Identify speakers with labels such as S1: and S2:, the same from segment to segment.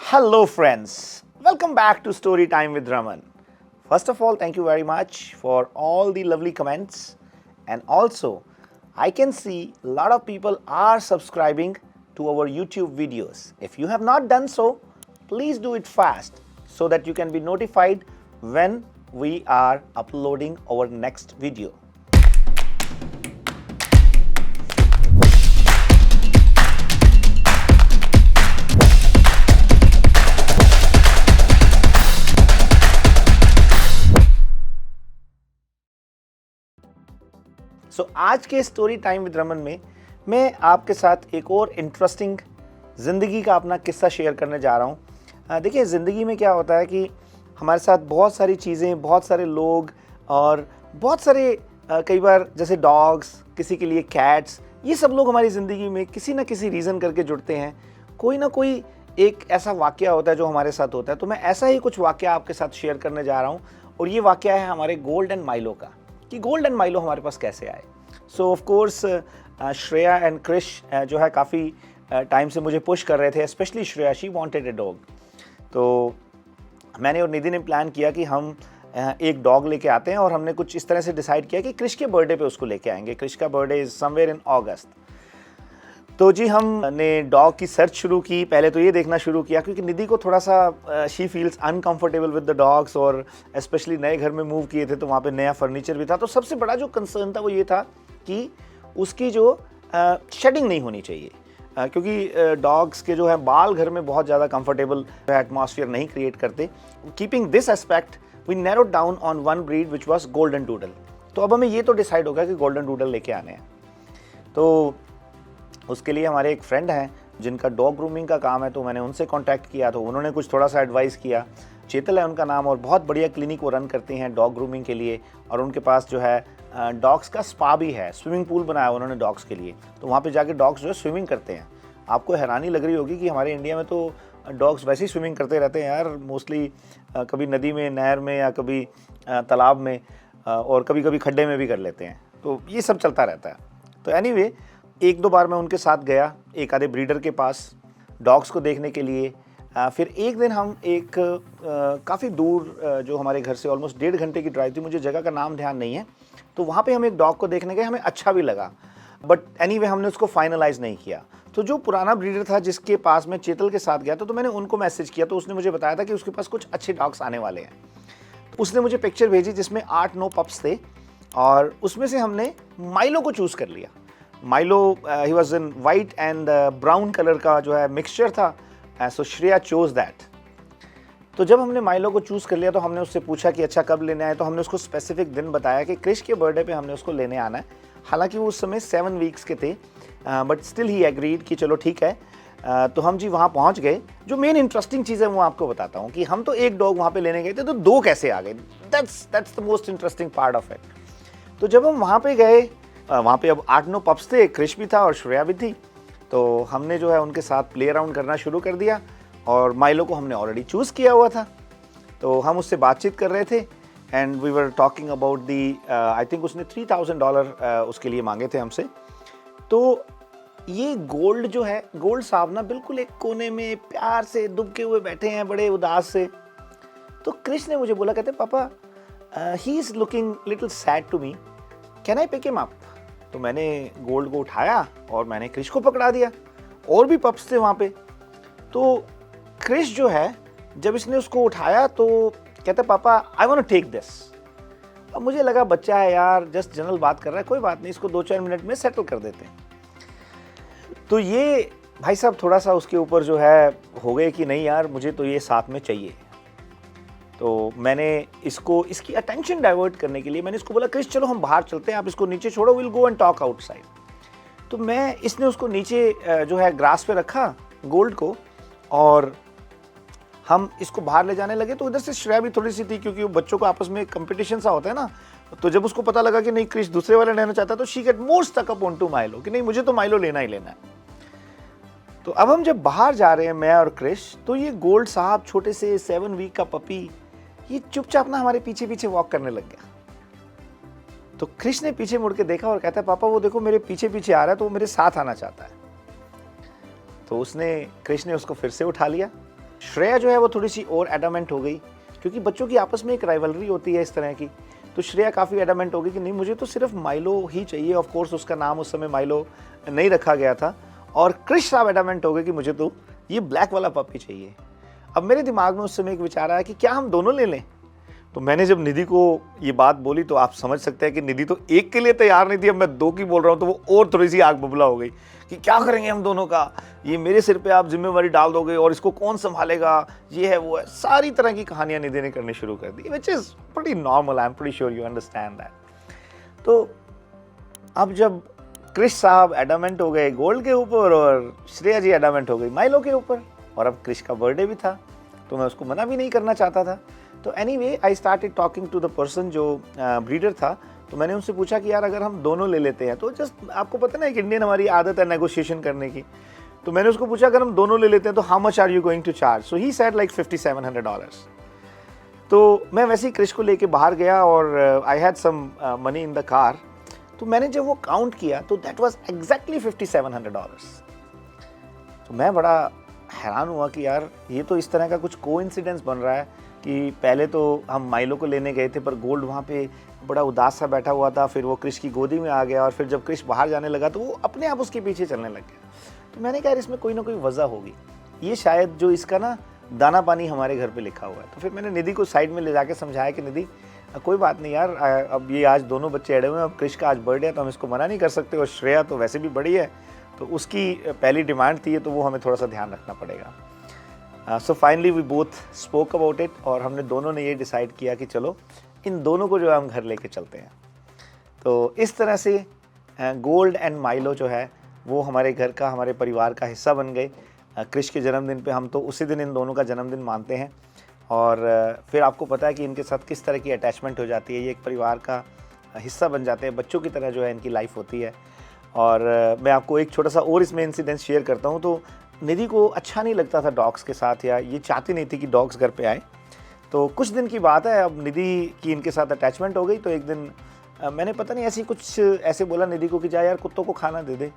S1: Hello friends, welcome back to Story Time with Raman. First of all, thank you very much for all the lovely comments, and also I can see a lot of people are subscribing to our YouTube videos. If you have not done so, please do it fast so that you can be notified when we are uploading our next video. आज के story time with Raman में मैं आपके साथ एक और interesting ज़िंदगी का अपना किस्सा शेयर करने जा रहा हूँ। देखिए, ज़िंदगी में क्या होता है कि हमारे साथ बहुत सारी चीज़ें, बहुत सारे लोग और बहुत सारे कई बार जैसे डॉग्स, किसी के लिए कैट्स, ये सब लोग हमारी ज़िंदगी में किसी ना किसी रीज़न करके जुड़ते हैं। कोई ना कोई एक ऐसा वाक़या होता है जो हमारे साथ होता है। तो मैं ऐसा ही कुछ वाक़या आपके साथ शेयर करने जा रहा हूँ और ये वाक़या है हमारे गोल्ड एंड माइलो का, कि गोल्ड एंड माइलो हमारे पास कैसे आए। So of course Shreya and Krish जो है काफ़ी टाइम से मुझे पुश कर रहे थे, specially Shreya, she wanted a dog. तो मैंने और निधि ने प्लान किया कि हम एक डॉग लेके आते हैं और हमने कुछ इस तरह से डिसाइड किया कि क्रिश के बर्थडे पे उसको लेके आएंगे। क्रिश का बर्थडे इज़ समवेयर इन अगस्त। तो जी हमने डॉग की सर्च शुरू की। पहले तो ये देखना शुरू किया क्योंकि निधि को थोड़ा सा she feels uncomfortable with the dogs, और स्पेशली नए घर में मूव किए थे तो वहाँ पे नया फर्नीचर भी था। तो सबसे बड़ा जो कंसर्न था वो ये था कि उसकी जो शेडिंग नहीं होनी चाहिए, क्योंकि डॉग्स के जो है बाल घर में बहुत ज़्यादा कंफर्टेबल एटमॉस्फेयर नहीं क्रिएट करते। Keeping this aspect we narrowed down on one breed which was golden doodle. तो अब हमें ये तो डिसाइड होगा कि गोल्डन डूडल लेके आने हैं। तो उसके लिए हमारे एक फ्रेंड हैं जिनका डॉग ग्रूमिंग का काम है, तो मैंने उनसे कांटेक्ट किया। तो उन्होंने कुछ थोड़ा सा एडवाइस किया। चेतल है उनका नाम, और बहुत बढ़िया क्लिनिक वो रन करती हैं डॉग ग्रूमिंग के लिए। और उनके पास जो है डॉग्स का स्पा भी है, स्विमिंग पूल बनाया उन्होंने डॉग्स के लिए। तो वहाँ पे जाके डॉग्स जो है स्विमिंग करते हैं। आपको हैरानी लग रही होगी कि हमारे इंडिया में तो डॉग्स वैसे ही स्विमिंग करते रहते हैं यार, मोस्टली कभी नदी में, नहर में, या कभी तालाब में, और कभी कभी खड्डे में भी कर लेते हैं। तो ये सब चलता रहता है। तो एनीवे, एक दो बार मैं उनके साथ गया एक आधे ब्रीडर के पास डॉग्स को देखने के लिए। फिर एक दिन हम एक काफ़ी दूर, जो हमारे घर से ऑलमोस्ट 1.5 घंटे की ड्राइव थी, मुझे जगह का नाम ध्यान नहीं है, तो वहाँ पे हम एक डॉग को देखने गए। हमें अच्छा भी लगा, बट एनीवे हमने उसको फाइनलाइज नहीं किया। तो जो पुराना ब्रीडर था जिसके पास मैं चेतल के साथ गया था, तो मैंने उनको मैसेज किया। तो उसने मुझे बताया था कि उसके पास कुछ अच्छे डॉग्स आने वाले हैं। तो उसने मुझे पिक्चर भेजी जिसमें 8-9 पप्स थे, और उसमें से हमने माइलो को चूज़ कर लिया। Milo he was in white and brown colour का जो है मिक्सचर था। So Shreya chose that. तो जब हमने माइलो को चूज़ कर लिया तो हमने उससे पूछा कि अच्छा कब लेने आए। तो हमने उसको स्पेसिफिक दिन बताया कि क्रिश के बर्थडे पे हमने उसको लेने आना है। हालांकि वो उस समय 7 वीक्स के थे, बट स्टिल ही एग्रीड कि चलो ठीक है। तो हम जी वहाँ पहुँच गए। जो मेन इंटरेस्टिंग चीज़ है वो आपको बताता हूँ कि हम तो एक डॉग वहाँ पे लेने गए थे, तो 2 कैसे आ गए। That's the most interesting part of it. तो जब हम वहाँ पे गए, वहाँ पे अब 8-9 पप्स थे, क्रिश भी था और श्रेया भी थी। तो हमने जो है उनके साथ प्ले अराउंड करना शुरू कर दिया, और माइलो को हमने ऑलरेडी चूज़ किया हुआ था। तो हम उससे बातचीत कर रहे थे and we were talking about the I think उसने $3,000 उसके लिए मांगे थे हमसे। तो ये गोल्ड जो है, गोल्ड साहब ना बिल्कुल एक कोने में प्यार से दुबके हुए बैठे हैं, बड़े उदास से। तो क्रिश ने मुझे बोला, कहते पापा he is looking little sad to me, can I pick him up. तो मैंने गोल्ड को उठाया और मैंने क्रिश को पकड़ा दिया। और भी पप्स थे वहाँ पे। तो क्रिश जो है, जब इसने उसको उठाया तो कहता पापा I want to take this. अब मुझे लगा बच्चा है यार, जस्ट जनरल बात कर रहा है, कोई बात नहीं, इसको 2-4 मिनट में सेटल कर देते हैं। तो ये भाई साहब थोड़ा सा उसके ऊपर जो है हो गए कि नहीं यार, मुझे तो ये साथ में चाहिए। तो मैंने इसको, इसकी अटेंशन डाइवर्ट करने के लिए मैंने इसको बोला, क्रिश चलो हम बाहर चलते हैं, आप इसको नीचे छोड़ो, will go and talk outside. तो इसने उसको नीचे जो है ग्रास पे रखा गोल्ड को, और हम इसको बाहर ले जाने लगे। तो इधर से श्रेया भी थोड़ी सी थी, क्योंकि बच्चों को आपस में कंपटीशन सा होता है ना। तो जब उसको पता लगा कि नहीं क्रिश दूसरे वाले लेना चाहता, तो she get more stuck up on to Milo, कि नहीं मुझे तो माइलो लेना ही लेना है। तो अब हम जब बाहर जा रहे हैं मैं और क्रिश, तो ये गोल्ड साहब छोटे से 7 वीक का पपी, ये चुपचाप ना हमारे पीछे पीछे वॉक करने लग गया। तो क्रिश ने पीछे मुड़ के देखा और कहता है पापा वो देखो मेरे पीछे पीछे आ रहा है, तो वो मेरे साथ आना चाहता है। तो क्रिश ने उसको फिर से उठा लिया श्रेया जो है वो थोड़ी सी और एडामेंट हो गई, क्योंकि बच्चों की आपस में एक राइवलरी होती है इस तरह की। तो श्रेया काफ़ी एडामेंट हो गई कि नहीं, मुझे तो सिर्फ माइलो ही चाहिए। ऑफ कोर्स उसका नाम उस समय माइलो नहीं रखा गया था। और क्रिश साहब एडामेंट हो गए कि मुझे तो ये ब्लैक वाला पपी चाहिए। अब मेरे दिमाग में उस समय एक विचार आया कि क्या हम दोनों ले लें। तो मैंने जब निधि को ये बात बोली तो आप समझ सकते हैं कि निधि तो एक के लिए तैयार नहीं थी। अब मैं दो की बोल रहा हूँ तो वो और थोड़ी सी आग बबूला हो गई कि क्या करेंगे हम दोनों का, ये मेरे सिर पे आप जिम्मेवारी डाल दोगे और इसको कौन संभालेगा, ये है वो है। सारी तरह की कहानियां निधि ने करनी शुरू कर दी, which is pretty normal. I am pretty sure you understand that. तो अब जब क्रिश साहब एडामेंट हो गए गोल्ड के ऊपर और श्रेया जी एडामेंट हो गई माइलो के ऊपर, और अब क्रिश का बर्थडे भी था तो मैं उसको मना भी नहीं करना चाहता था। तो anyway I started talking to the person जो ब्रीडर था। तो मैंने उनसे पूछा कि यार अगर हम दोनों ले लेते हैं तो जस्ट आपको पता ना, एक इंडियन हमारी आदत है नेगोशिएशन करने की। तो मैंने उसको पूछा अगर हम दोनों ले लेते हैं तो how much are you going to charge. So he said like $5,700। तो मैं वैसे ही क्रिश को लेके बाहर गया और I had some money in the car. तो मैंने जब वो काउंट किया तो दैट वाज एग्जैक्टली $5,700। तो मैं बड़ा हैरान हुआ कि यार ये तो इस तरह का कुछ कोइंसिडेंस बन रहा है कि पहले तो हम माइलो को लेने गए थे पर गोल्ड वहाँ पे बड़ा उदास सा बैठा हुआ था, फिर वो क्रिश की गोदी में आ गया और फिर जब क्रिश बाहर जाने लगा तो वो अपने आप उसके पीछे चलने लग गया। तो मैंने कहा इसमें कोई ना कोई वजह होगी, ये शायद जो इसका ना दाना पानी हमारे घर पे लिखा हुआ है। तो फिर मैंने निधि को साइड में ले जाके समझाया कि निधि कोई बात नहीं यार, अब ये आज दोनों बच्चे अड़े हुए हैं, अब क्रिश का आज बर्थडे है तो हम इसको मना नहीं कर सकते, और श्रेया तो वैसे भी बड़ी है तो उसकी पहली डिमांड थी तो वो हमें थोड़ा सा ध्यान रखना पड़ेगा। So finally we both spoke about it और हमने दोनों ने ये डिसाइड किया कि चलो इन दोनों को जो है हम घर लेके चलते हैं। तो इस तरह से गोल्ड एंड माइलो जो है वो हमारे घर का, हमारे परिवार का हिस्सा बन गए। क्रिश के जन्मदिन पे हम तो उसी दिन इन दोनों का जन्मदिन मानते हैं और फिर आपको पता है कि इनके साथ किस तरह की अटैचमेंट हो जाती है, ये एक परिवार का हिस्सा बन जाते हैं, बच्चों की तरह जो है इनकी लाइफ होती है। और मैं आपको एक छोटा सा और इसमें इंसिडेंस शेयर करता हूँ। तो निधि को अच्छा नहीं लगता था डॉग्स के साथ, या ये चाहती नहीं थी कि डॉग्स घर पे आए। तो कुछ दिन की बात है, अब निधि की इनके साथ अटैचमेंट हो गई। तो एक दिन मैंने पता नहीं ऐसी कुछ ऐसे बोला निधि को कि जा यार कुत्तों को खाना दे दे।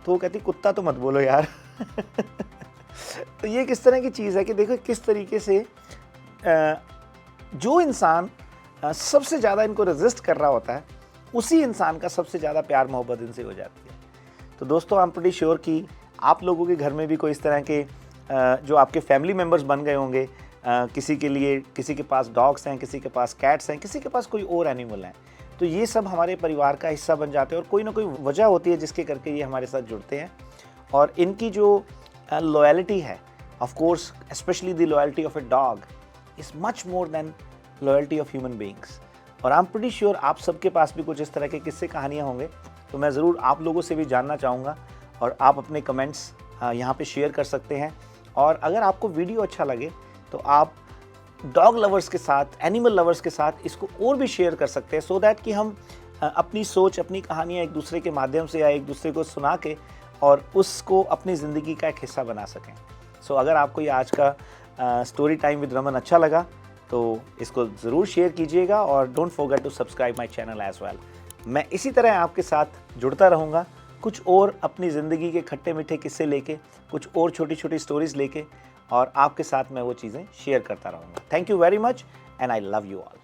S1: तो वो कहती कुत्ता तो मत बोलो यार। तो ये किस तरह की चीज़ है कि देखो किस तरीके से जो इंसान सबसे ज़्यादा इनको रेजिस्ट कर रहा होता है उसी इंसान का सबसे ज़्यादा प्यार मोहब्बत इनसे हो जाती है। तो दोस्तों आई एम प्रीटी श्योर कि आप लोगों के घर में भी कोई इस तरह के जो आपके फैमिली मेम्बर्स बन गए होंगे, किसी के लिए, किसी के पास डॉग्स हैं, किसी के पास कैट्स हैं, किसी के पास कोई और एनिमल हैं। तो ये सब हमारे परिवार का हिस्सा बन जाते हैं और कोई ना कोई वजह होती है जिसके करके ये हमारे साथ जुड़ते हैं। और इनकी जो लॉयल्टी है, of course specially the loyalty of a dog is much more than loyalty of human beings. और आई एम प्रीटी श्योर आप सबके पास भी कुछ इस तरह के किस्से कहानियाँ होंगे। तो मैं ज़रूर आप लोगों से भी जानना चाहूँगा और आप अपने कमेंट्स यहाँ पे शेयर कर सकते हैं। और अगर आपको वीडियो अच्छा लगे तो आप डॉग लवर्स के साथ, एनिमल लवर्स के साथ इसको और भी शेयर कर सकते हैं, सो दैट कि हम अपनी सोच, अपनी कहानियाँ एक दूसरे के माध्यम से या एक दूसरे को सुना के और उसको अपनी ज़िंदगी का एक हिस्सा बना सकें। सो अगर आपको ये आज का स्टोरी टाइम विद रमन अच्छा लगा तो इसको ज़रूर शेयर कीजिएगा और don't forget to subscribe my channel as well. मैं इसी तरह आपके साथ जुड़ता रहूँगा, कुछ और अपनी ज़िंदगी के खट्टे मीठे किस्से लेके, कुछ और छोटी छोटी स्टोरीज़ लेके, और आपके साथ मैं वो चीज़ें शेयर करता रहूँगा। Thank you very much and I love you all.